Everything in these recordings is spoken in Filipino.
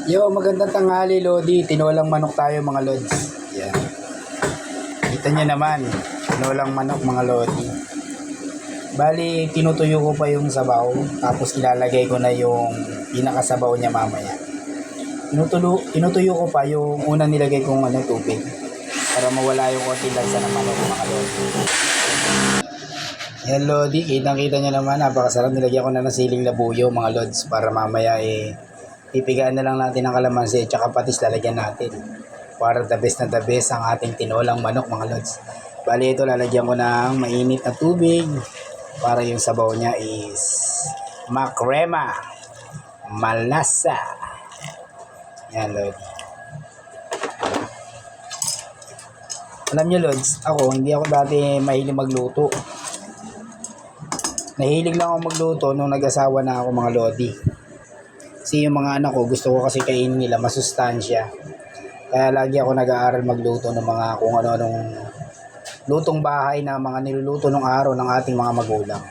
Yo, magandang tanghali, Lodi. Tinolang manok tayo, mga Lods. Yan. Kita nyo naman, tinolang manok, mga Lodi. Bali, tinutuyo ko pa yung sabaw, tapos ilalagay ko na yung pinakasabaw niya mamaya. Tinutuyo ko pa yung unang nilagay kong tubig para mawala yung konti lansa ng manok, mga Lodi. Yan, Lodi. Kitang-kita nyo naman, napakasarap. Nilagyan ko na ng siling labuyo, mga Lods, para mamaya pipigaan na lang natin ang kalamansi at saka patis lalagyan natin para the best na the best ang ating tinolang manok, mga Lods. Bali ito lalagyan ko ng mainit na tubig para yung sabaw niya is makrema, malasa. Yan, Lodi. Alam nyo, Lods, hindi ako dati mahilig magluto. Nahilig lang ako magluto nung nag-asawa na ako, mga Lodi. Kasi yung mga anak ko, gusto ko kasi kainin nila masustansya. Kaya lagi ako nag-aaral magluto ng mga kung ano-anong lutong bahay na mga niluluto ng araw ng ating mga magulang.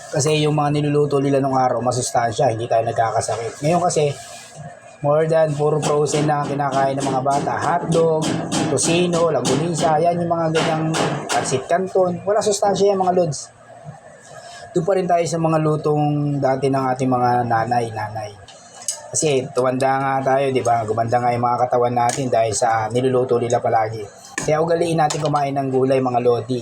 Kasi yung mga niluluto nila ng araw, masustansya, hindi tayo nagkakasakit. Ngayon kasi, more than puro frozen na kinakain ng mga bata. Hotdog, tosino, langgunisa, yan yung mga ganyang pansit canton. Wala sustansya yan, mga Lods. Doon pa rin tayo sa mga lutong dati ng ating mga nanay. Kasi tumanda nga tayo, di ba? Gumanda nga yung mga katawan natin dahil sa niluluto nila palagi. Kaya ugaliin natin kumain ng gulay, mga Lodi.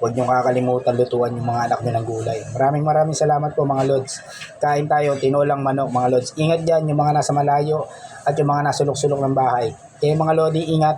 Huwag niyong kakalimutan lutuan yung mga anak niyo ng gulay. Maraming salamat po, mga Lods. Kain tayo, tinolang manok, mga Lods. Ingat dyan yung mga nasa malayo at yung mga nasa sulok-sulok ng bahay. Kaya mga Lodi, ingat.